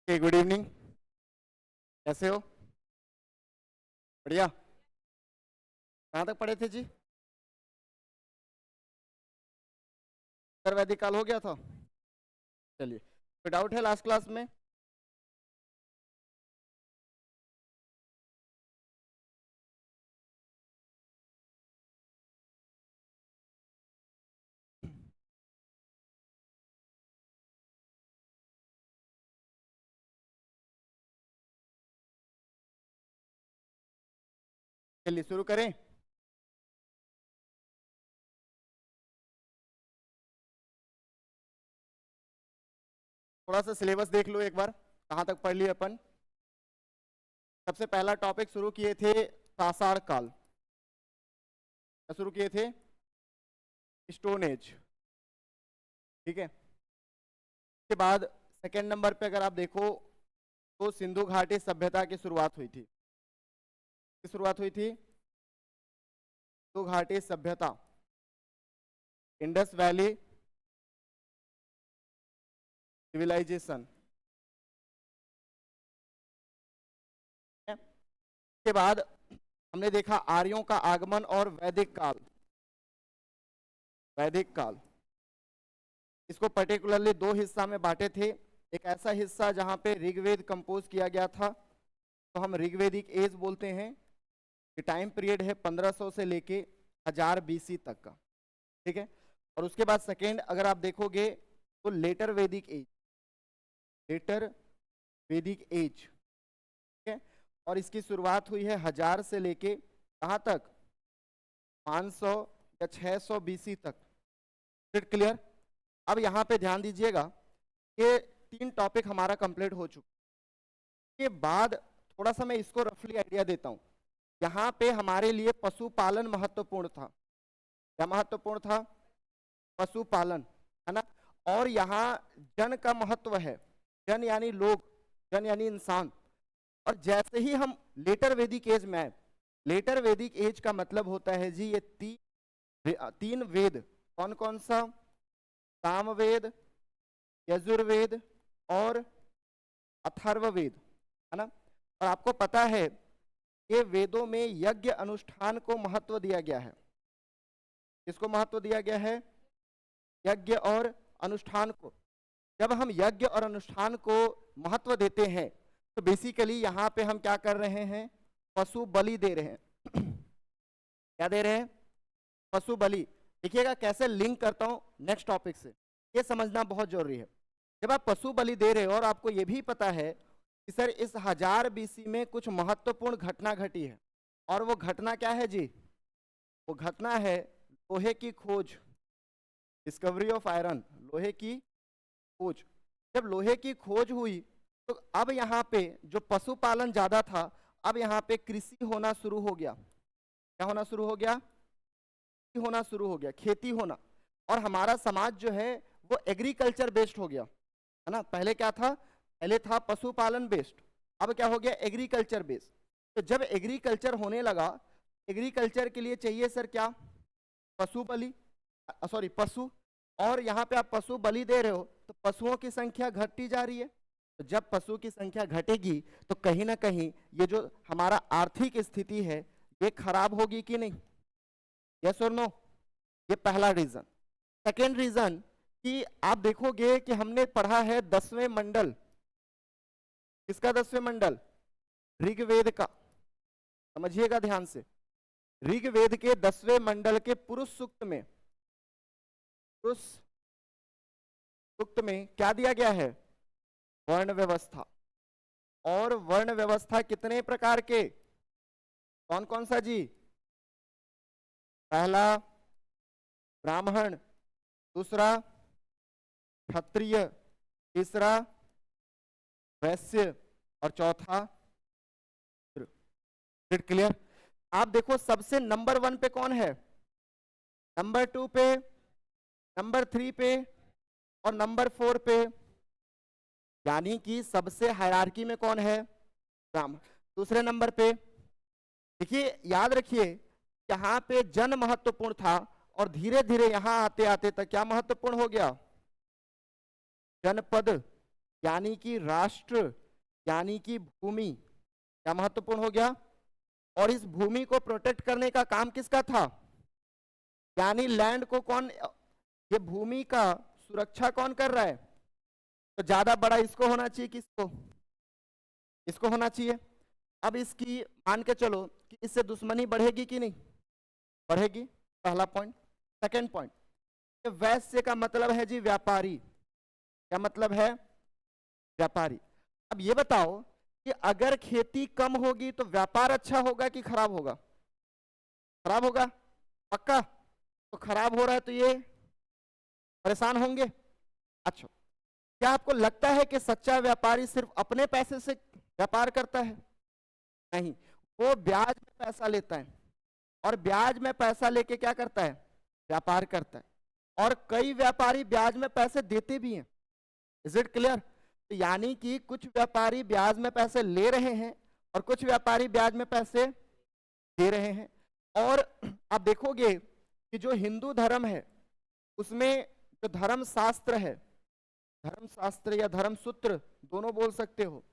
Good evening. कैसे हो? बढ़िया। कहाँ तक पढ़े थे जी? उत्तर वैदिक काल हो गया था। चलिए, कोई डाउट है लास्ट क्लास में? चलिए शुरू करें। थोड़ा सा सिलेबस देख लो एक बार, कहाँ तक पढ़ लिए अपन। सबसे पहला टॉपिक शुरू किए थे पाषाण काल। क्या शुरू किए थे? Stone age. ठीक है। उसके बाद सेकंड नंबर पे अगर आप देखो तो सिंधु घाटी सभ्यता की शुरुआत हुई थी। की शुरुआत हुई थी? सिंधु घाटी सभ्यता, इंडस वैली सिविलाइजेशन। के बाद हमने देखा आर्यों का आगमन और वैदिक काल। वैदिक काल, इसको पर्टिकुलरली दो हिस्सा में बांटे थे। एक ऐसा हिस्सा जहां पे ऋग्वेद कंपोज किया गया था, तो हम ऋग्वेदिक एज बोलते हैं। ये टाइम पीरियड है 1500 से लेके 1000 बीसी तक का। ठीक है। और उसके बाद सेकेंड अगर आप देखोगे तो लेटर वैदिक एज। लेटर वैदिक एज। ठीक है। और इसकी शुरुआत हुई है 1000 से लेके कहां तक? 500 या 600 बीसी तक। क्लियर? अब यहाँ पे ध्यान दीजिएगा, ये तीन टॉपिक हमारा कंप्लीट हो चुका। के बाद थोड़ा सा मैं इसको रफली आइडिया देता हूँ। यहाँ पे हमारे लिए पशुपालन महत्वपूर्ण था। क्या महत्वपूर्ण था? पशुपालन, है ना। और यहाँ जन का महत्व है। जन यानी लोग, जन यानी इंसान। और जैसे ही हम लेटर वैदिक एज में आए, लेटर वैदिक एज का मतलब होता है जी ये तीन वेद। कौन कौन सा? सामवेद, यजुर्वेद और अथर्ववेद, है ना। और आपको पता है ये वेदों में यज्ञ अनुष्ठान को महत्व दिया गया है। किसको महत्व दिया गया है? यज्ञ और अनुष्ठान को। जब हम यज्ञ और अनुष्ठान को महत्व देते हैं तो बेसिकली यहाँ पे हम क्या कर रहे हैं? पशु बलि दे रहे हैं। क्या दे रहे हैं? पशु बलि। देखिएगा कैसे लिंक करता हूं नेक्स्ट टॉपिक से, ये समझना बहुत जरूरी है। जब आप पशु बलि दे रहे हो और आपको ये भी पता है कि सर इस 1000 बीसी में कुछ महत्वपूर्ण घटना घटी है, और वो घटना क्या है जी? वो घटना है लोहे की खोज, डिस्कवरी ऑफ आयरन, लोहे की खोज। जब लोहे की खोज हुई तो अब यहाँ पे जो पशुपालन ज्यादा था, अब यहाँ पे कृषि होना शुरू हो गया। क्या होना शुरू हो गया? होना शुरू हो गया, खेती होना। और हमारा समाज जो है वो एग्रीकल्चर बेस्ड हो गया, है ना। पहले क्या था? पहले था पशुपालन बेस्ड, अब क्या हो गया? Agriculture based. तो जब एग्रीकल्चर होने लगा, एग्रीकल्चर के लिए चाहिए सर क्या? पशु बलि, सॉरी पशु। और यहाँ पे आप पशु बलि दे रहे हो तो पशुओं की संख्या घटती जा रही है। तो जब पशु की संख्या घटेगी तो कहीं ना कहीं ये जो हमारा आर्थिक स्थिति है ये खराब होगी कि नहीं? यस और नो? ये पहला रीजन। सेकेंड रीजन कि आप देखोगे कि हमने पढ़ा है 10वें मंडल। किसका 10वें मंडल? ऋग्वेद का। समझिएगा ध्यान से, ऋग्वेद के 10वें मंडल के पुरुष सूक्त में, पुरुष सूक्त में क्या दिया गया है? वर्ण व्यवस्था। और वर्ण व्यवस्था कितने प्रकार के? कौन कौन सा जी? पहला ब्राह्मण, दूसरा क्षत्रिय, तीसरा वैश्य और चौथा। क्लियर? आप देखो सबसे नंबर 1 पे कौन है, नंबर 2 पे, नंबर 3 पे और नंबर 4 पे। यानी कि सबसे हायरार्की में कौन है? ब्राह्मण। दूसरे नंबर पे देखिए, याद रखिए यहाँ पे जन महत्वपूर्ण था और धीरे धीरे यहां आते आते तक क्या महत्वपूर्ण हो गया? जनपद यानी कि राष्ट्र, यानी कि भूमि, क्या महत्वपूर्ण हो गया। और इस भूमि को प्रोटेक्ट करने का काम किसका था, यानी लैंड को कौन, ये भूमि का सुरक्षा कौन कर रहा है, तो ज्यादा बड़ा इसको होना चाहिए, किसको, इसको होना चाहिए। अब इसकी मान के चलो कि इससे दुश्मनी बढ़ेगी कि नहीं बढ़ेगी, पहला पॉइंट। सेकंड पॉइंट, वैश्य का मतलब है जी व्यापारी, क्या मतलब है, व्यापारी। अब ये बताओ कि अगर खेती कम होगी तो व्यापार अच्छा होगा कि खराब होगा, खराब होगा, पक्का। तो खराब हो रहा है तो ये परेशान होंगे। अच्छा, क्या आपको लगता है कि सच्चा व्यापारी सिर्फ अपने पैसे से व्यापार करता है, नहीं, वो ब्याज में पैसा लेता है, और ब्याज में पैसा लेके क्या करता है, व्यापार करता है। और कई व्यापारी ब्याज में पैसे देते भी हैं। Is it clear. तो यानी कि कुछ व्यापारी ब्याज में पैसे ले रहे हैं और कुछ व्यापारी ब्याज में पैसे दे रहे हैं। और आप देखोगे कि जो हिंदू धर्म है उसमें जो धर्म शास्त्र है, धर्म शास्त्र या धर्म सूत्र दोनों बोल सकते हो,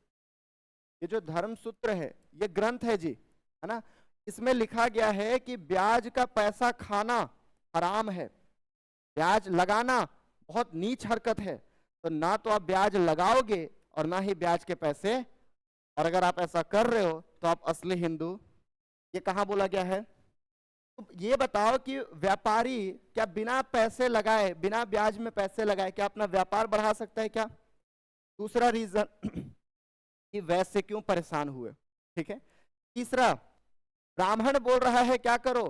ये जो धर्म सूत्र है ये ग्रंथ है जी, है ना। इसमें लिखा गया है कि ब्याज का पैसा खाना हराम है, ब्याज लगाना बहुत नीच हरकत है। तो ना तो आप ब्याज लगाओगे और ना ही ब्याज के पैसे, और अगर आप ऐसा कर रहे हो तो आप असली हिंदू। ये कहां बोला गया है। तो ये बताओ कि व्यापारी क्या बिना पैसे लगाए, बिना ब्याज में पैसे लगाए क्या अपना व्यापार बढ़ा सकता है क्या। दूसरा रीजन कि वैश्य क्यों परेशान हुए, ठीक है। तीसरा, ब्राह्मण बोल रहा है क्या करो,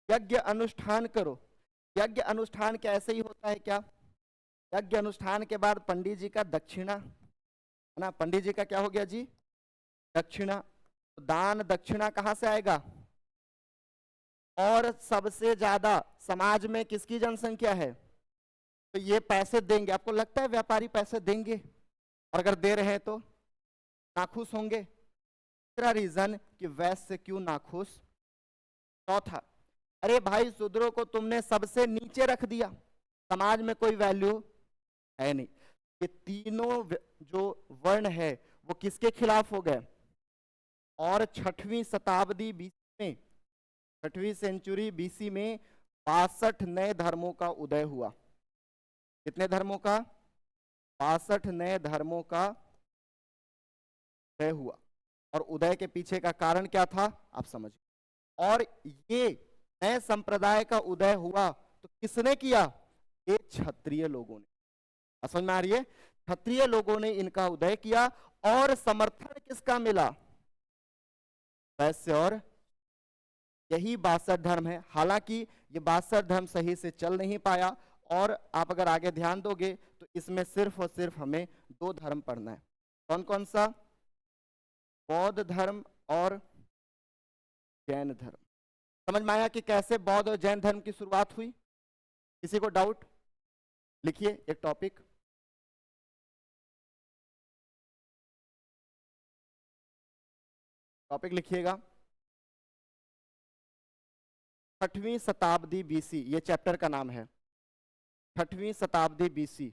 यज्ञ अनुष्ठान करो। यज्ञ अनुष्ठान क्या ऐसे ही होता है क्या, यज्ञ अनुष्ठान के बाद पंडित जी का दक्षिणा, है ना, पंडित जी का क्या हो गया जी, दक्षिणा। तो दान दक्षिणा कहां से आएगा, और सबसे ज्यादा समाज में किसकी जनसंख्या है, तो ये पैसे देंगे। आपको लगता है व्यापारी पैसे देंगे, और अगर दे रहे हैं तो नाखुश होंगे। तीसरा रीजन कि वैश्य क्यों नाखुश। चौथा, अरे भाई शूद्रों को तुमने सबसे नीचे रख दिया, समाज में कोई वैल्यू है नहीं। ये तीनों जो वर्ण है वो किसके खिलाफ हो गए। और 6वीं शताब्दी बीसी में, 6वीं सेंचुरी बीसी में 62 नए धर्मों का उदय हुआ। कितने धर्मों का, 62 नए धर्मों का उदय हुआ। और उदय के पीछे का कारण क्या था आप समझ। और ये नए संप्रदाय का उदय हुआ तो किसने किया, ये क्षत्रिय लोगों ने। समझ में आ रही है, क्षत्रिय लोगों ने इनका उदय किया। और समर्थन किसका मिला, वैश्य। और यही 62 धर्म है। हालांकि ये 62 धर्म सही से चल नहीं पाया, और आप अगर आगे ध्यान दोगे तो इसमें सिर्फ और सिर्फ हमें 2 धर्म पढ़ना है। कौन कौन सा, बौद्ध धर्म और जैन धर्म। समझ में आया कि कैसे बौद्ध और जैन धर्म की शुरुआत हुई। किसी को डाउट, लिखिए एक टॉपिक। टॉपिक लिखिएगा 6वीं शताब्दी बीसी, ये चैप्टर का नाम है 6वीं शताब्दी बीसी,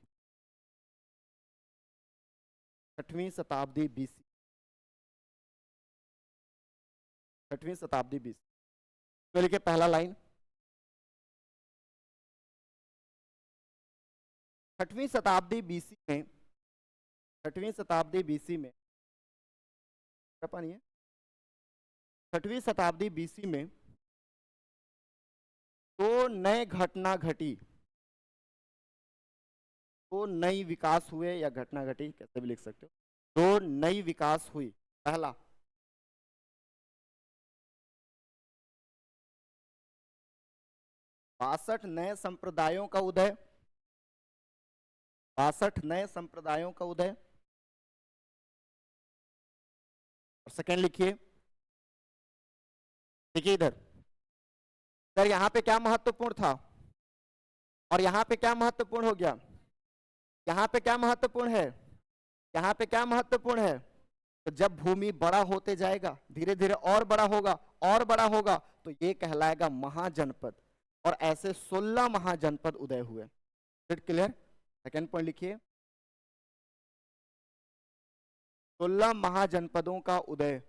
6वीं शताब्दी बीसी, 6वीं शताब्दी बीसी। तो लिखिए पहला लाइन, 6वीं शताब्दी बीसी में, 6वीं शताब्दी बीसी में, नहीं है, 6वीं शताब्दी बीसी में 2 नए घटना घटी, 2 नई विकास हुए या घटना घटी कैसे भी लिख सकते हो। 2 नई विकास हुई। पहला, 62 नए संप्रदायों का उदय, 62 नए संप्रदायों का उदय। और सेकेंड लिखिए, देखिए इधर, सर यहां पे क्या महत्वपूर्ण था और यहां पे क्या महत्वपूर्ण हो गया, यहां पे क्या महत्वपूर्ण है, यहां पे क्या महत्वपूर्ण है। तो जब भूमि बड़ा होते जाएगा, धीरे धीरे और बड़ा होगा और बड़ा होगा, तो ये कहलाएगा महाजनपद। और ऐसे 16 महाजनपद उदय हुए। क्लियर। सेकेंड पॉइंट लिखिए, 16 महाजनपदों का उदय।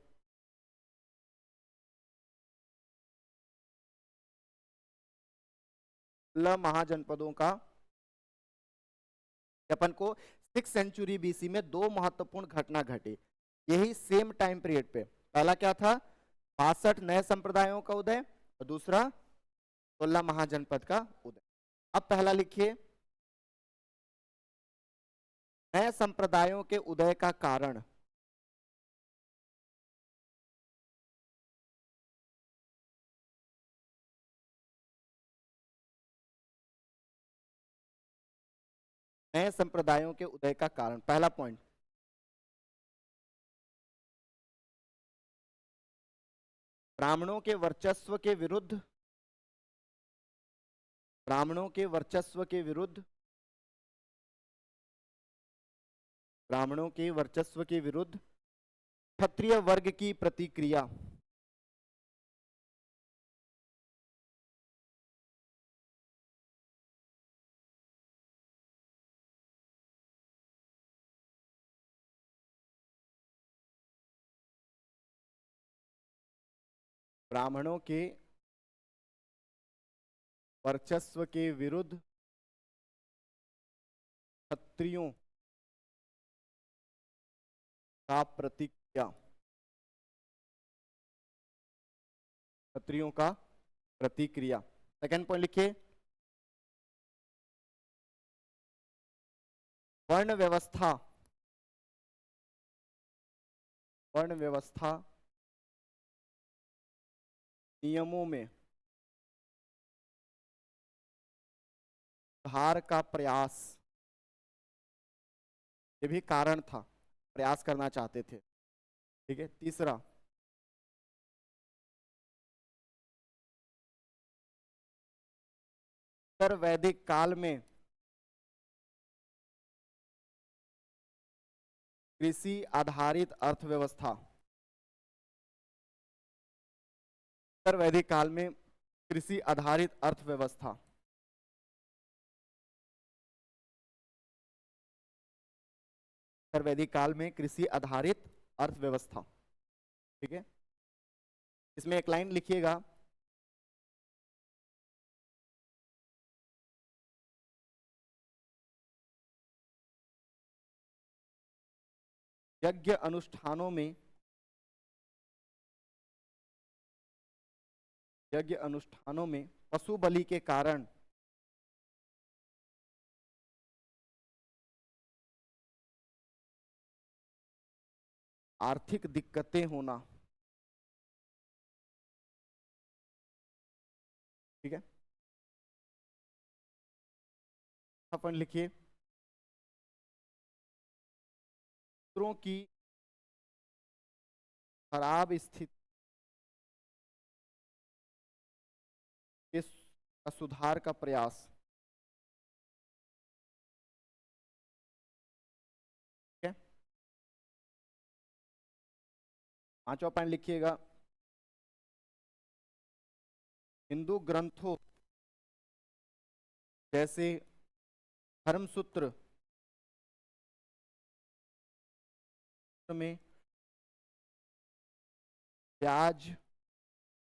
16 महाजनपदों का, अपन को 6 सेंचुरी बीसी में दो महत्वपूर्ण घटना घटी, यही सेम टाइम पीरियड पे। पहला क्या था? 62 नए संप्रदायों का उदय, और दूसरा 16 महाजनपद का उदय। अब पहला लिखिए, नए संप्रदायों के उदय का कारण। नए संप्रदायों के उदय का कारण, पहला पॉइंट, ब्राह्मणों के वर्चस्व के विरुद्ध, ब्राह्मणों के वर्चस्व के विरुद्ध, ब्राह्मणों के वर्चस्व के विरुद्ध क्षत्रिय वर्ग की प्रतिक्रिया। ब्राह्मणों के वर्चस्व के विरुद्ध क्षत्रियों का प्रतिक्रिया, क्षत्रियों का प्रतिक्रिया। सेकंड पॉइंट लिखिए, वर्ण व्यवस्था, वर्ण व्यवस्था नियमों में सुधार का प्रयास, ये भी कारण था, प्रयास करना चाहते थे। ठीक है। तीसरा, उत्तर वैदिक काल में कृषि आधारित अर्थव्यवस्था, उत्तर वैदिक काल में कृषि आधारित अर्थव्यवस्था, उत्तर वैदिक काल में कृषि आधारित अर्थव्यवस्था। ठीक है। इसमें एक लाइन लिखिएगा, यज्ञ अनुष्ठानों में, यज्ञ अनुष्ठानों में पशु बलि के कारण आर्थिक दिक्कतें होना। ठीक है। अपन लिखिए, सूत्रों की खराब स्थिति के सुधार का प्रयास। ठीक है। पांचवा पॉइंट लिखिएगा, हिंदू ग्रंथों जैसे धर्मसूत्र में ब्याज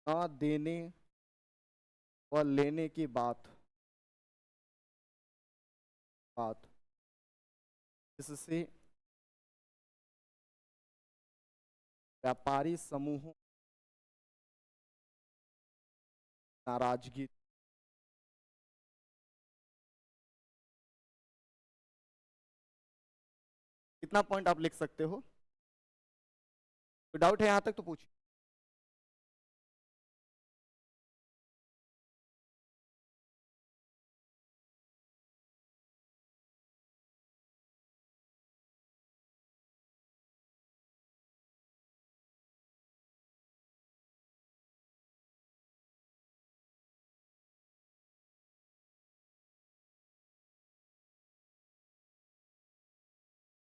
न देने व लेने की बात इससे व्यापारी समूहों नाराजगी। कितना पॉइंट आप लिख सकते हो? कोई डाउट है यहां तक तो पूछिए।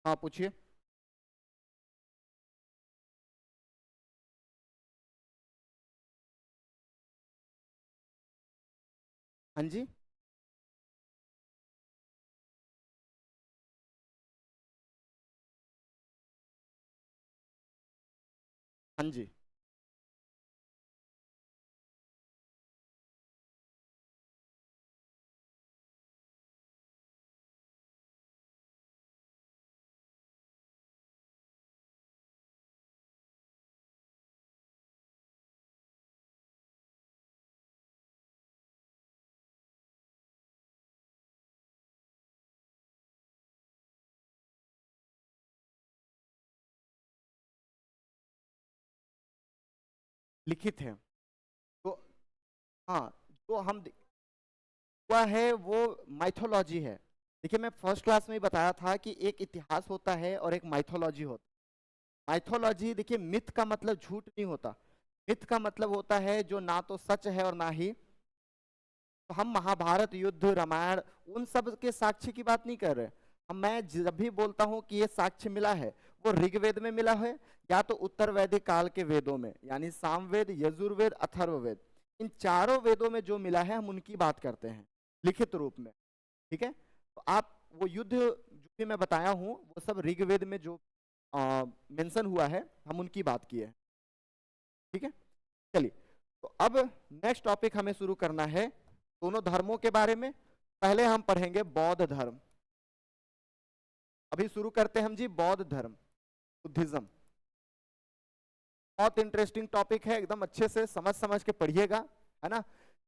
हाँ पूछिए। हाँ जी। हाँ जी। लिखित है तो हाँ, जो हम हुआ है वो माइथोलॉजी है। देखिए मैं फर्स्ट क्लास में ही बताया था कि एक इतिहास होता है और एक माइथोलॉजी होता है। माइथोलॉजी देखिए, मिथ का मतलब झूठ नहीं होता। मिथ का मतलब होता है जो ना तो सच है और ना ही, तो हम महाभारत युद्ध रामायण उन सब के साक्ष्य की बात नहीं कर रहे। हम मैं जब भी बोलता हूं कि ये साक्ष्य मिला है, वो ऋग्वेद में मिला है या तो उत्तर वैदिक काल के वेदों में, यानी सामवेद, यजुर्वेद, अथर्ववेद, इन चारों वेदों में जो मिला है हम उनकी बात करते हैं लिखित रूप में। ठीक है, तो आप वो युद्ध जो भी मैं बताया हूं वो सब ऋग्वेद में जो मेंशन हुआ है हम उनकी बात की है। ठीक है, चलिए, तो अब नेक्स्ट टॉपिक हमें शुरू करना है दोनों धर्मों के बारे में। पहले हम पढ़ेंगे बौद्ध धर्म। अभी शुरू करते हैं हम जी बौद्ध धर्म, बुद्धिज्म। बहुत इंटरेस्टिंग टॉपिक है, एकदम अच्छे से समझ समझ के पढ़िएगा, है ना।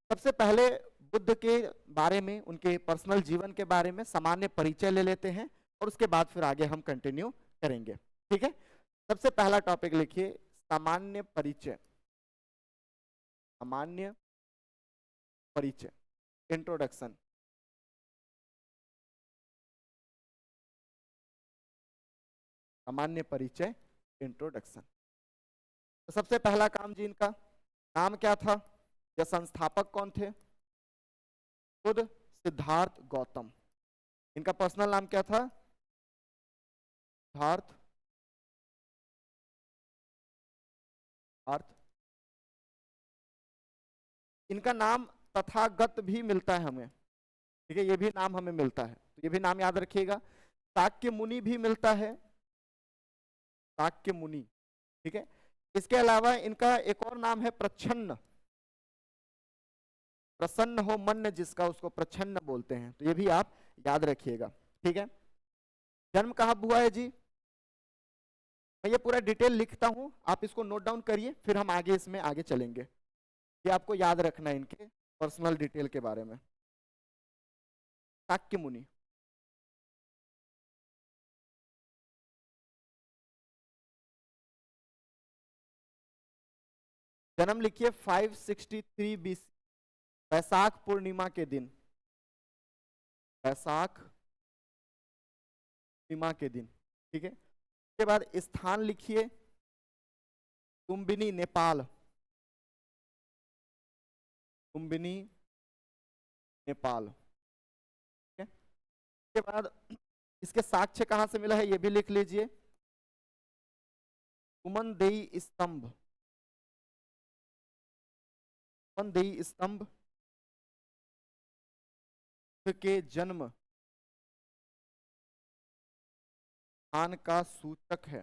सबसे पहले बुद्ध के बारे में, उनके पर्सनल जीवन के बारे में सामान्य परिचय ले लेते हैं और उसके बाद फिर आगे हम कंटिन्यू करेंगे। ठीक है, सबसे पहला टॉपिक लिखिए, सामान्य परिचय। सामान्य परिचय, इंट्रोडक्शन। सामान्य परिचय, इंट्रोडक्शन। तो सबसे पहला काम जी, इनका नाम क्या था या संस्थापक कौन थे? खुद सिद्धार्थ गौतम। इनका पर्सनल नाम क्या था? सिद्धार्थ अर्थ। इनका नाम तथागत भी मिलता है हमें। ठीक है, ये भी नाम हमें मिलता है, तो ये भी नाम याद रखिएगा। शाक्य मुनि भी मिलता है, शाक्य मुनि। ठीक है, इसके अलावा इनका एक और नाम है प्रच्छन्न। प्रसन्न हो मन जिसका, उसको प्रच्छन्न बोलते हैं, तो ये भी आप याद रखिएगा। ठीक है, जन्म कहाँ हुआ है जी? मैं ये पूरा डिटेल लिखता हूं, आप इसको नोट डाउन करिए, फिर हम आगे इसमें आगे चलेंगे। ये आपको याद रखना है इनके पर्सनल डिटेल के बारे में। शाक्य मुनि। जन्म लिखिए 563 BC, वैशाख पूर्णिमा के दिन। वैशाख पूर्णिमा के दिन। ठीक है, उसके बाद स्थान लिखिए लुम्बिनी, नेपाल। लुम्बिनी, नेपाल। ठीक है, उसके बाद इसके साक्ष्य कहां से मिला है ये भी लिख लीजिए, कुमनदेई स्तंभ। कुमनदेई स्तंभ के जन्म स्थान का सूचक है,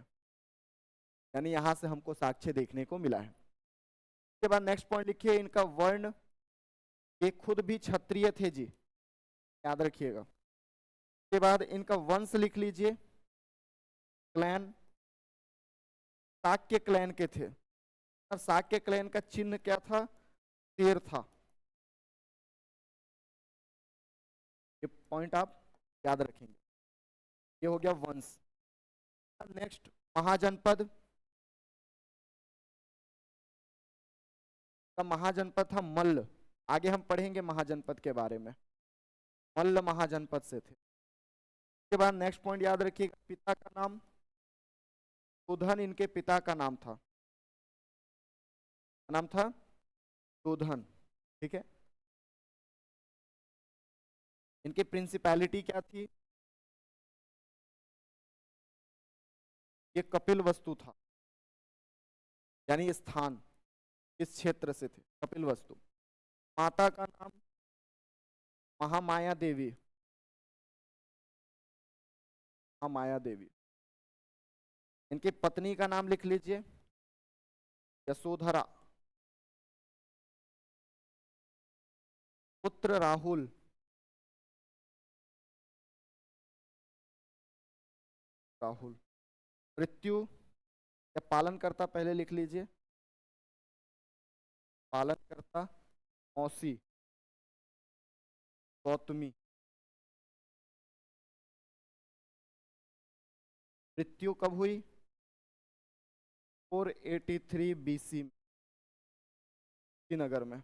यानी यहां से हमको साक्ष्य देखने को मिला है। उसके बाद नेक्स्ट पॉइंट लिखिए, इनका वर्ण, ये खुद भी क्षत्रिय थे जी, याद रखिएगा। उसके बाद इनका वंश लिख लीजिए, क्लैन, शाक्य क्लैन के थे। और शाक्य क्लैन का चिन्ह क्या था? शेर था। ये पॉइंट आप याद रखेंगे। ये हो गया वंश। नेक्स्ट, महाजनपद का महाजनपद था मल्ल। आगे हम पढ़ेंगे महाजनपद के बारे में। मल्ल महाजनपद से थे। उसके बाद नेक्स्ट पॉइंट याद रखिएगा, पिता का नाम शोधन, इनके पिता का नाम था। नाम था शोधन। ठीक है, इनकी प्रिंसिपैलिटी क्या थी? ये कपिल वस्तु था, यानी स्थान इस क्षेत्र से थे, कपिल वस्तु। माता का नाम महामाया देवी। महामाया देवी। इनकी पत्नी का नाम लिख लीजिए, यशोधरा, पुत्र राहुल, राहुल, मृत्यु या पालनकर्ता पहले लिख लीजिए, पालनकर्ता मौसी, गौतमी, मृत्यु कब हुई? 483 BC नगर में।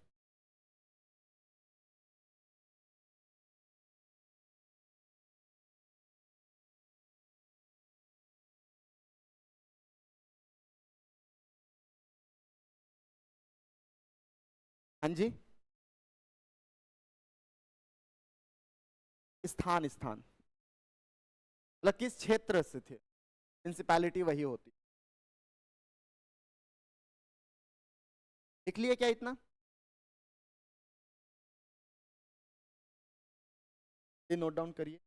हाँ जी, स्थान, स्थान मतलब किस क्षेत्र से थे, प्रिंसिपैलिटी वही होती। लिख लिए क्या इतना? ये नोट डाउन करिए।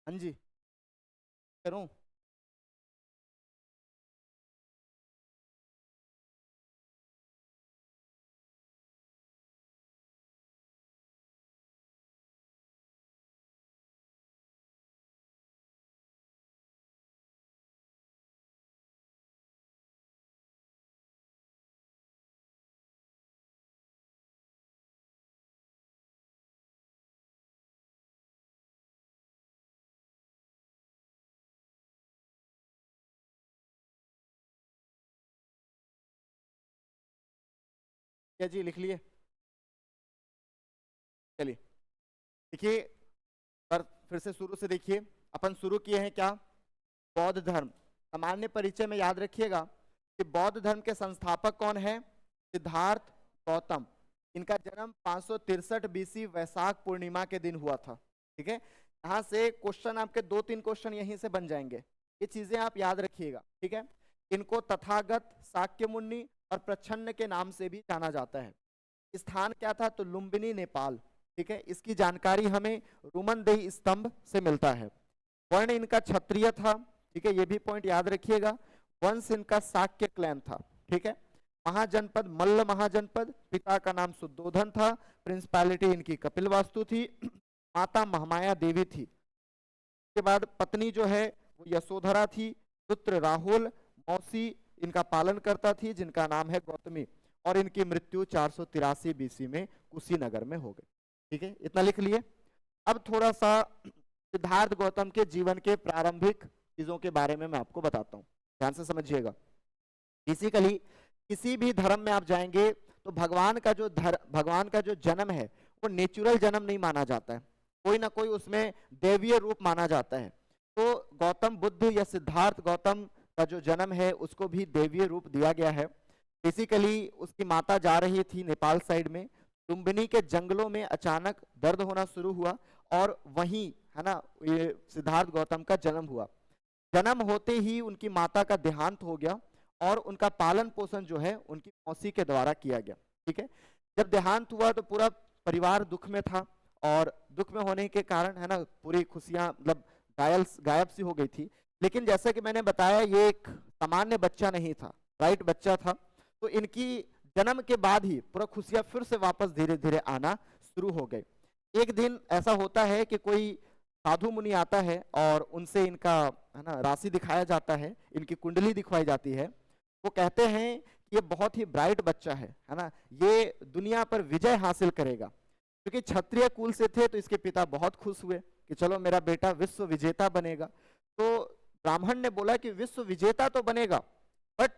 हाँ जी, करूं? क्या जी, लिख लिए? चलिए देखिए, पर फिर से शुरू से देखिए, अपन शुरू किए हैं क्या? बौद्ध धर्म। सामान्य परिचय में याद रखिएगा कि बौद्ध धर्म के संस्थापक कौन है? सिद्धार्थ गौतम। इनका जन्म 563 BC वैशाख पूर्णिमा के दिन हुआ था। ठीक है, यहाँ से क्वेश्चन आपके 2-3 क्वेश्चन यहीं से बन जाएंगे, ये चीजें आप याद रखिएगा। ठीक है, इनको तथागत, शाक्य मुनि और प्रच्छन्न के नाम से भी जाना जाता है। स्थान क्या था? तो लुम्बिनी, नेपाल। ठीक है, इसकी जानकारी हमें रुमनदेही स्तंभ से मिलता है। वर्ण इनका क्षत्रिय था। ठीक है, ये भी पॉइंट याद रखिएगा। वंश इनका शाक्य क्लैन था। ठीक है, महाजनपद मल्ल महाजनपद, पिता का नाम शुद्धोधन था, प्रिंसिपैलिटी इनकी कपिलवास्तु थी, माता महामाया देवी थी। उसके बाद पत्नी जो है वो यशोधरा थी, पुत्र राहुल, मौसी इनका पालन करता थी जिनका नाम है गौतमी, और इनकी मृत्यु 483 BC में कुशीनगर में हो गई। ठीक है, इतना लिख लिए। अब थोड़ा सा सिद्धार्थ गौतम के जीवन के प्रारंभिक चीजों के बारे में मैं आपको बताता हूँ, ध्यान से समझिएगा। बेसिकली किसी भी धर्म में आप जाएंगे तो भगवान का जो जन्म है वो नेचुरल जन्म नहीं माना जाता है, कोई ना कोई उसमें देवीय रूप माना जाता है। तो गौतम बुद्ध या सिद्धार्थ गौतम का जो जन्म है उसको भी देवीय रूप दिया गया है। बेसिकली उसकी माता जा रही थी नेपाल साइड में, लुम्बिनी के जंगलों में अचानक दर्द होना शुरू हुआ और वहीं है ना ये सिद्धार्थ गौतम का जन्म हुआ। जन्म होते ही उनकी माता का देहांत हो गया और उनका पालन पोषण जो है उनकी मौसी के द्वारा किया गया। ठीक है, जब देहांत हुआ तो पूरा परिवार दुख में था और दुख में होने के कारण है ना पूरी खुशियां मतलब गायब सी हो गई थी। लेकिन जैसा कि मैंने बताया ये एक सामान्य बच्चा नहीं था, राइट बच्चा था, तो इनकी जन्म के बाद ही पूरा खुशियां फिर से वापस धीरे धीरे आना शुरू हो गई। एक दिन ऐसा होता है कि कोई साधु मुनि आता है और उनसे इनका है ना राशि दिखाया जाता है, इनकी कुंडली दिखवाई जाती है। वो कहते हैं कि ये बहुत ही ब्राइट बच्चा है ना, ये दुनिया पर विजय हासिल करेगा। क्योंकि क्षत्रिय कुल से थे तो इसके पिता बहुत खुश हुए कि चलो मेरा बेटा विश्व विजेता बनेगा। तो ब्राह्मण ने बोला कि विश्व विजेता तो बनेगा बट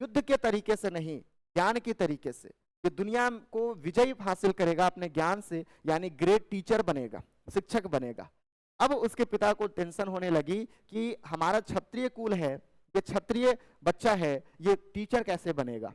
युद्ध के तरीके से नहीं, ज्ञान के तरीके से। ये दुनिया को विजय हासिल करेगा अपने ज्ञान से, यानी ग्रेट टीचर बनेगा, शिक्षक बनेगा। अब उसके पिता को टेंशन होने लगी कि हमारा क्षत्रिय कुल है, ये क्षत्रिय बच्चा है, ये टीचर कैसे बनेगा।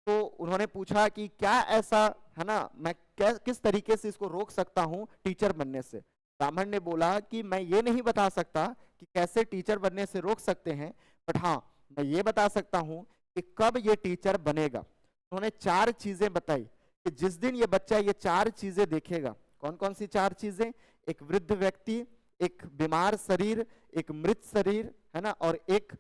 तो उन्होंने पूछा कि क्या ऐसा है ना मैं किस तरीके से इसको रोक सकता हूँ टीचर बनने से। ब्राह्मण ने बोला कि मैं ये नहीं बता सकता कि कैसे टीचर बनने से रोक सकते हैं, बट हाँ मैं ये बता सकता हूँ कि कब ये टीचर बनेगा। उन्होंने 4 चीजें बताई कि जिस दिन ये बच्चा ये 4 चीजें देखेगा। कौन कौन सी 4 चीजें? एक वृद्ध व्यक्ति, एक बीमार शरीर, एक मृत शरीर, है ना, और एक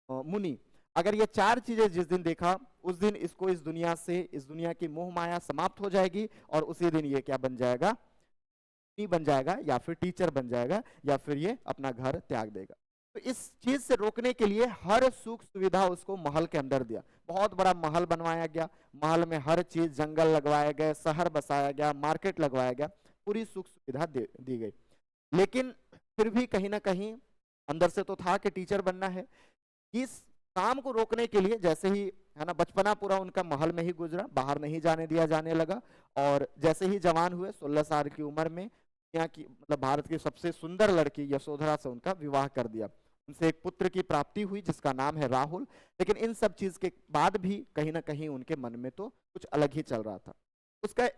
मुनि। अगर ये चार चीजें जिस दिन देखा, उस दिन इसको इस दुनिया से, इस दुनिया की मोह माया समाप्त हो जाएगी, और उसी दिन ये क्या बन जाएगा, मुनि बन जाएगा, या फिर टीचर बन जाएगा, या फिर ये अपना घर त्याग देगा। तो इस चीज से रोकने के लिए हर सुख सुविधा उसको महल के अंदर दिया। बहुत बड़ा महल बनवाया गया, महल में हर चीज, जंगल लगवाए गए, शहर बसाया गया, मार्केट लगवाया गया, पूरी सुख सुविधा दी गई। लेकिन फिर भी कहीं ना कहीं अंदर से तो था कि टीचर बनना है। इस काम को रोकने के लिए, जैसे ही, है ना, बचपना पूरा उनका महल में ही गुजरा, बाहर नहीं जाने दिया जाने लगा, और जैसे ही जवान हुए 16 साल की उम्र में, यहाँ की मतलब भारत की सबसे सुंदर लड़की यशोधरा से उनका विवाह कर दिया। उनसे एक पुत्र की प्राप्ति हुई जिसका नाम है राहुल। लेकिन इन सब चीज के बाद भी कहीं ना कहीं उनके मन में तो कुछ अलग ही चल रहा था। उसका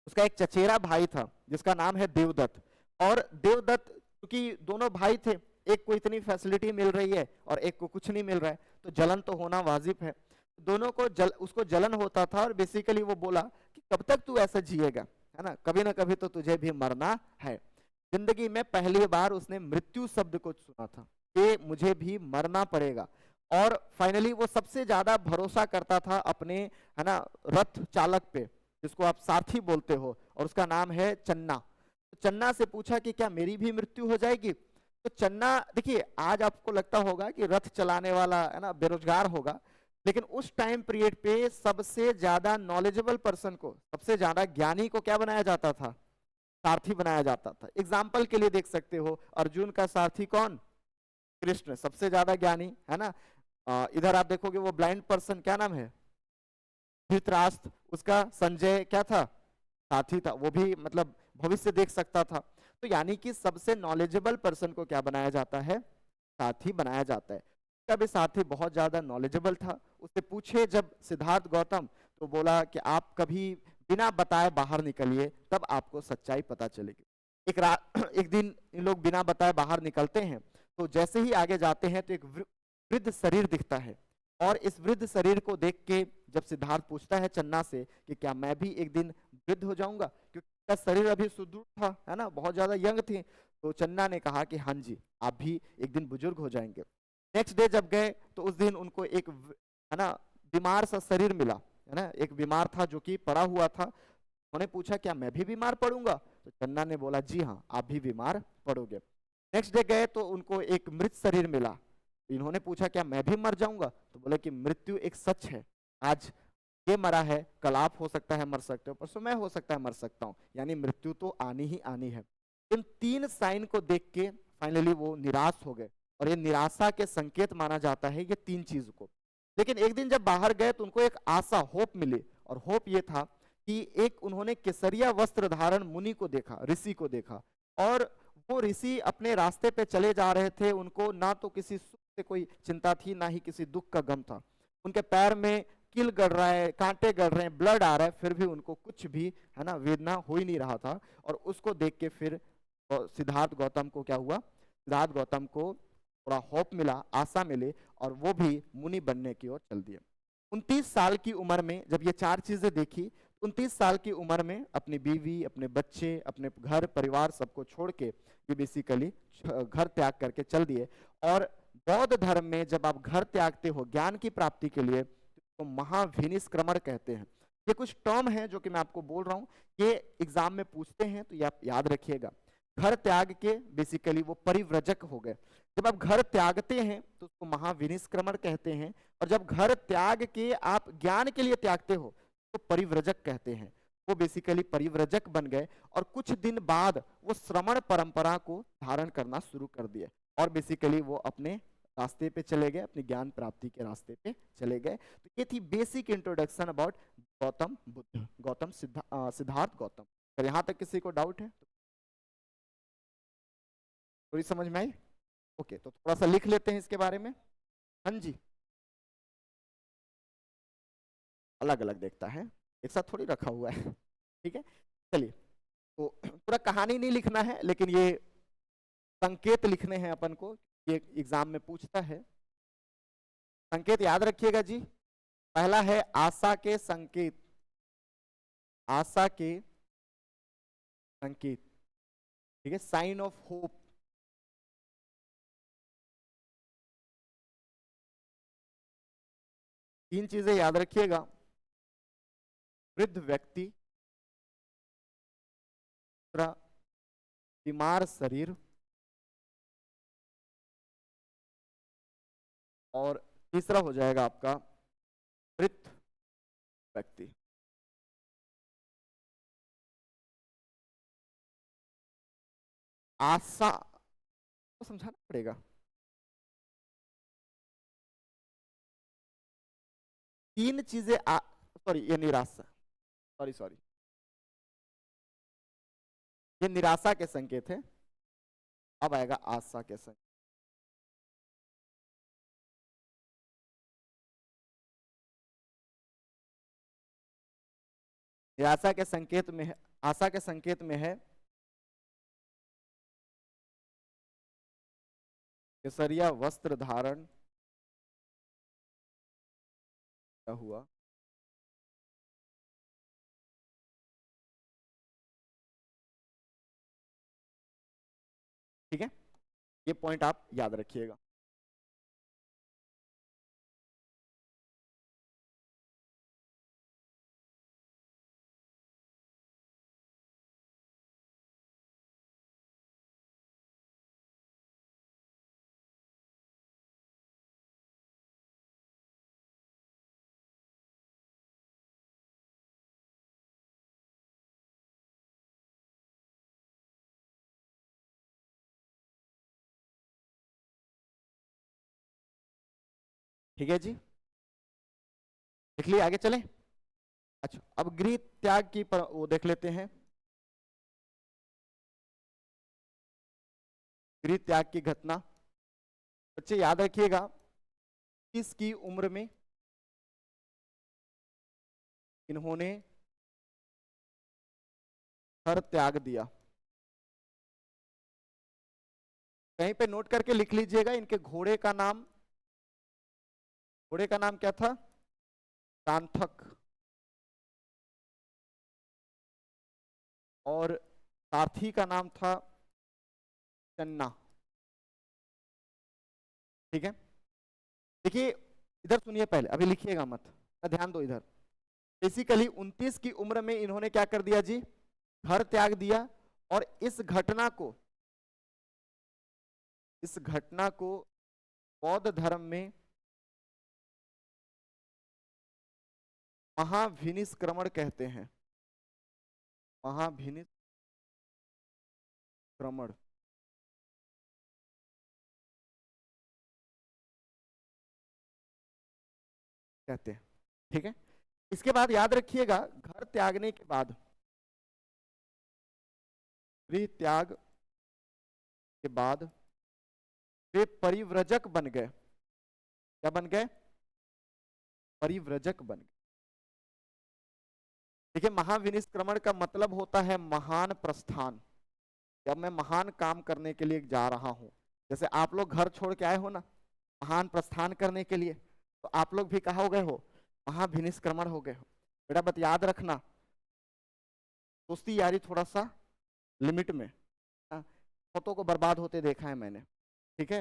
उसका एक चचेरा भाई था जिसका नाम है देवदत्त। और देवदत्त, क्योंकि दोनों भाई थे, एक को इतनी फैसिलिटी मिल रही है और एक को कुछ नहीं मिल रहा है, तो जलन तो होना वाजिब है। दोनों को उसको जलन होता था, और बेसिकली वो बोला कि कब तक तू ऐसा जिएगा, है ना, कभी ना कभी तो तुझे भी मरना है। जिंदगी में पहली बार उसने मृत्यु शब्द को सुना था कि मुझे भी मरना पड़ेगा। और फाइनली वो सबसे ज्यादा भरोसा करता था अपने, है ना, रथ चालक पे, जिसको आप सारथी बोलते हो, और उसका नाम है चन्ना। तो चन्ना से पूछा कि क्या मेरी भी मृत्यु हो जाएगी? तो चन्ना, देखिए आज आपको लगता होगा कि रथ चलाने वाला, है ना, बेरोजगार होगा, लेकिन उस टाइम पीरियड पे सबसे ज्यादा नॉलेजेबल पर्सन को, सबसे ज्यादा ज्ञानी को क्या बनाया जाता था? सारथी बनाया जाता था। एग्जाम्पल के लिए देख सकते हो, अर्जुन का सारथी कौन? कृष्ण, सबसे ज्यादा ज्ञानी, है ना। इधर आप देखोगे वो ब्लाइंड पर्सन, क्या नाम है? धृतराष्ट्र, उसका संजय क्या था? साथी था, वो भी मतलब भविष्य देख सकता था। तो यानी कि सबसे नॉलेजेबल पर्सन को क्या बनाया जाता है? साथी बनाया जाता है। उसका भी साथी बहुत ज्यादा नॉलेजेबल था। उससे पूछे जब सिद्धार्थ गौतम, तो बोला कि आप कभी बिना बताए बाहर निकलिए, तब आपको सच्चाई पता चलेगी। एक रात एक दिन इन लोग बिना बताए बाहर निकलते हैं, तो जैसे ही आगे जाते हैं तो एक वृद्ध शरीर दिखता है। और इस वृद्ध शरीर को देख के जब सिद्धार्थ पूछता है चन्ना से कि क्या मैं भी एक दिन वृद्ध हो जाऊंगा, क्योंकि उसका शरीर अभी सुदृढ़ था, है ना, बहुत ज्यादा यंग थी। तो चन्ना ने कहा कि हाँ जी, आप भी एक दिन बुजुर्ग हो जाएंगे। नेक्स्ट डे जब गए तो उस दिन उनको एक, है ना, बीमार सा शरीर मिला, है ना, एक बीमार था जो कि पड़ा हुआ था। उन्होंने पूछा क्या मैं भी बीमार पड़ूंगा? तो चन्ना ने बोला जी हाँ, आप भी बीमार पड़ोगे। नेक्स्ट डे गए तो उनको एक मृत शरीर मिला। इन्होंने पूछा क्या मैं भी मर जाऊंगा? तो बोले कि मृत्यु एक सच है, आज ये मरा है, कल आप हो सकता है मर सकते हो, परसों मैं हो सकता है मर सकता हूँ, यानी मृत्यु तो आनी ही आनी है। इन तीन साइन को देख के फाइनली वो निराश हो गए, और ये निराशा के संकेत माना जाता है ये तीन चीज को। लेकिन एक दिन जब बाहर गए तो उनको एक आशा, होप मिली, और होप ये था कि एक उन्होंने केसरिया वस्त्र धारण मुनि को देखा, ऋषि को देखा। और वो ऋषि अपने रास्ते पे चले जा रहे थे, उनको ना तो किसी सुख से कोई चिंता थी, ना ही किसी दुख का गम था। उनके पैर में कील गड़ रहा है, कांटे गड़ रहे हैं, ब्लड आ रहा है, फिर भी उनको कुछ भी, है ना, वेदना हो ही नहीं रहा था। और उसको देख के फिर सिद्धार्थ गौतम को क्या हुआ? सिद्धार्थ गौतम को थोड़ा होप मिला, आशा मिली, और वो भी मुनि बनने की ओर चल दिए। 29 साल की उम्र में जब ये चार चीजें देखी, 29 साल की उम्र में अपनी बीवी, अपने बच्चे, अपने घर परिवार सबको छोड़ के ये बेसिकली घर त्याग करके चल दिए। और बौद्ध धर्म में जब आप घर त्यागते हो ज्ञान की प्राप्ति के लिए, तो महाविनिष्क्रमण कहते हैं। ये कुछ टर्म है जो कि मैं आपको बोल रहा हूँ, ये एग्जाम में पूछते हैं, तो ये आप याद रखिएगा। घर त्याग के बेसिकली वो परिव्रजक हो गए। जब आप घर त्यागते हैं तो उसको महाविनिष्क्रमण कहते हैं, और जब घर त्याग के आप ज्ञान के लिए त्यागते हो तो परिव्रजक कहते हैं। वो बेसिकली परिव्रजक बन गए, और कुछ दिन बाद वो श्रमण परंपरा को धारण करना शुरू कर दिए, और बेसिकली वो अपने रास्ते पे चले गए, अपनी ज्ञान प्राप्ति के रास्ते पे चले गए। तो ये थी basic introduction about Gautam Buddha, Siddharth Gautam. अगर यहाँ तक किसी को डाउट है तो थोड़ी समझ में आई? ओके, तो थोड़ा सा लिख लेते हैं इसके बारे में। हाँ जी, अलग अलग देखता है, एक साथ थोड़ी रखा हुआ है। ठीक है, चलिए। तो पूरा कहानी नहीं लिखना है, लेकिन ये संकेत लिखने हैं अपन को, ये एग्जाम में पूछता है। संकेत याद रखिएगा जी। पहला है आशा के संकेत, आशा के संकेत। ठीक है, साइन ऑफ होप। तीन चीजें याद रखिएगा, वृद्ध व्यक्ति, दूसरा बीमार शरीर, और तीसरा हो जाएगा आपका मृत व्यक्ति। आशा को समझाना पड़ेगा। तीन चीजें सॉरी, ये निराशा, सॉरी सॉरी, ये निराशा के संकेत है। अब आएगा आशा के संकेत। निराशा के संकेत में है, आशा के संकेत में है केसरिया वस्त्र धारण हुआ, ठीक है, ये पॉइंट आप याद रखिएगा। ठीक है जी, देख लिए, आगे चलें। अच्छा, अब गृह त्याग की वो देख लेते हैं। गृह त्याग की घटना, बच्चे याद रखिएगा, इसकी उम्र में इन्होंने घर त्याग दिया। कहीं पे नोट करके लिख लीजिएगा, इनके घोड़े का नाम, घोड़े का नाम क्या था? सार्थक। और सारथी का नाम था चन्ना। ठीक है, देखिए इधर सुनिए पहले, अभी लिखिएगा मत, ध्यान दो इधर। बेसिकली 29 की उम्र में इन्होंने क्या कर दिया जी? घर त्याग दिया। और इस घटना को बौद्ध धर्म में महाभिनिष्क्रमण कहते हैं। महाभिनिष्क्रमण कहते हैं। ठीक है, इसके बाद याद रखिएगा, घर त्यागने के बाद, गृह त्याग के बाद वे परिव्रजक बन गए। क्या बन गए? परिव्रजक बन गए। देखिए, महाविनिष्क्रमण का मतलब होता है महान प्रस्थान। जब मैं महान काम करने के लिए जा रहा हूं, जैसे आप लोग घर छोड़ के आए हो ना महान प्रस्थान करने के लिए, तो आप लोग भी कहा हो गए हो? महाविनिष्क्रमण हो गए हो। बेटा बात याद रखना, दोस्ती यारी थोड़ा सा लिमिट में, फोटो को बर्बाद होते देखा है मैंने। ठीक है,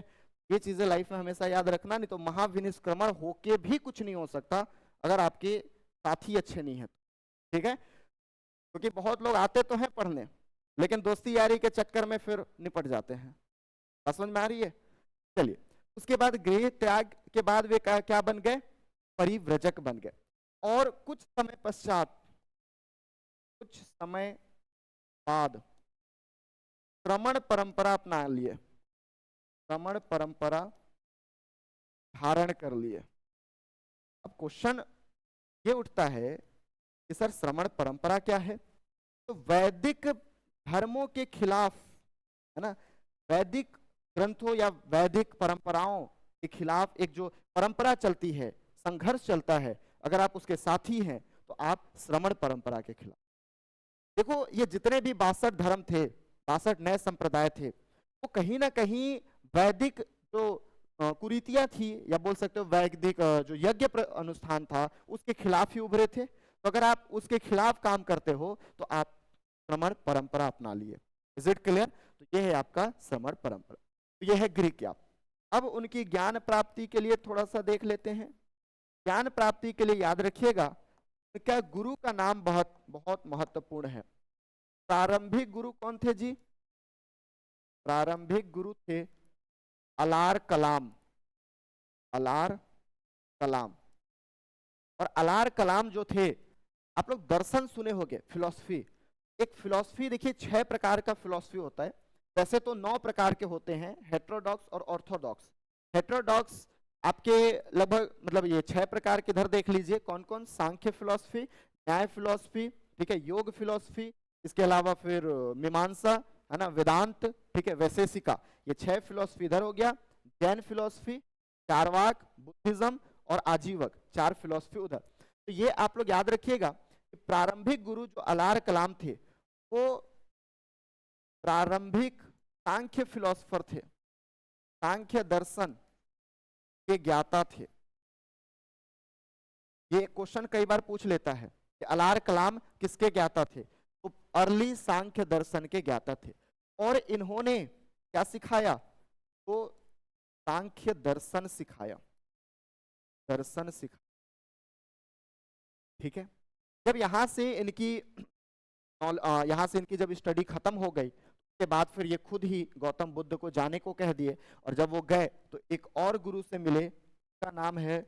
ये चीजें लाइफ में हमेशा याद रखना, नहीं तो महाविनिष्क्रमण होके भी कुछ नहीं हो सकता अगर आपके साथी अच्छे नहीं है। ठीक है, क्योंकि बहुत लोग आते तो हैं पढ़ने, लेकिन दोस्ती यारी के चक्कर में फिर निपट जाते हैं। समझ में आ रही है? चलिए, उसके बाद गृह त्याग के बाद वे क्या बन गए? परिव्रजक बन गए। और कुछ समय बाद श्रमण परंपरा अपना लिए, श्रमण परंपरा धारण कर लिए। अब क्वेश्चन ये उठता है कि सर श्रमण परंपरा क्या है? तो वैदिक धर्मों के खिलाफ, है ना, वैदिक ग्रंथों या वैदिक परंपराओं के खिलाफ एक जो परंपरा चलती है, संघर्ष चलता है, अगर आप उसके साथी हैं तो आप श्रमण परंपरा के खिलाफ। देखो, ये जितने भी 62 धर्म थे, 62 नए संप्रदाय थे, वो कहीं ना कहीं वैदिक जो कुरीतियां थी, या बोल सकते हो वैदिक जो यज्ञ अनुष्ठान था, उसके खिलाफ ही उभरे थे। तो अगर आप उसके खिलाफ काम करते हो तो आप श्रमण परंपरा अपना लिए। Is it clear? तो ये है आपका समर परंपरा। तो ये है ग्रीक या। अब उनकी ज्ञान प्राप्ति के लिए थोड़ा सा देख लेते हैं। ज्ञान प्राप्ति के लिए याद रखिएगा क्या गुरु का नाम बहुत बहुत महत्वपूर्ण है। प्रारंभिक गुरु कौन थे जी? प्रारंभिक गुरु थे अलार कलाम। अलार कलाम। और अलार कलाम जो थे, आप लोग दर्शन सुने होंगे, फिलॉसफी। एक फिलॉसफी देखिए 6 प्रकार का फिलॉसफी होता है। वैसे तो 9 प्रकार के होते हैं, हेटेरोडॉक्स और ऑर्थोडॉक्स। हेटेरोडॉक्स आपके लगभग मतलब ये 6 प्रकार के इधर देख लीजिए कौन कौन। सांख्य फिलॉसफी, न्याय फिलॉसफी, ठीक है, योग फिलॉसफी, इसके अलावा फिर मीमांसा, है ना, वेदांत, ठीक है, वैशेषिका। ये 6 फिलॉसफी इधर हो गया। जैन फिलॉसफी, चारवाक, बुद्धिज्म और आजीवक, 4 फिलॉसफी उधर। तो ये आप लोग याद रखिएगा कि प्रारंभिक गुरु जो अलार कलाम थे वो प्रारंभिक सांख्य फिलोसफर थे, सांख्य दर्शन के ज्ञाता थे। ये क्वेश्चन कई बार पूछ लेता है कि अलार कलाम किसके ज्ञाता थे? तो अर्ली सांख्य दर्शन के ज्ञाता थे। और इन्होंने क्या सिखाया? तो सांख्य दर्शन सिखाया, दर्शन सिखाया, ठीक है। जब यहां से इनकी जब स्टडी खत्म हो गई के बाद फिर ये खुद ही गौतम बुद्ध को जाने को कह दिए। और जब वो गए तो एक और गुरु से मिले, उसका नाम है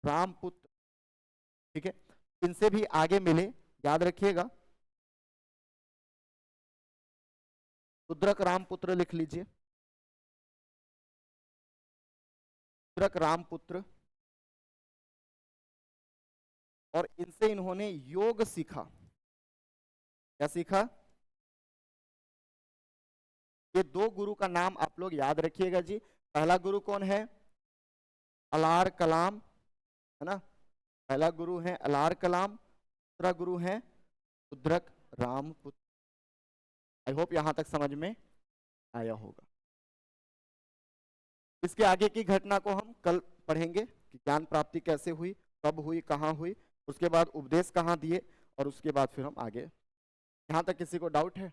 रामपुत्र, ठीक है। इनसे भी आगे मिले, याद रखिएगा, रुद्रक रामपुत्र लिख लीजिए, रुद्रक रामपुत्र। और इनसे इन्होंने योग सीखा। क्या सीखा? ये 2 गुरु का नाम आप लोग याद रखिएगा जी। पहला गुरु कौन है? अलार कलाम, है ना, पहला गुरु है अलार कलाम, दूसरा गुरु है रुद्रक रामपुत्र। आई होप यहां तक समझ में आया होगा। इसके आगे की घटना को हम कल पढ़ेंगे कि ज्ञान प्राप्ति कैसे हुई, कब हुई, कहाँ हुई, उसके बाद उपदेश कहाँ दिए, और उसके बाद फिर हम आगे। यहां तक किसी को डाउट है?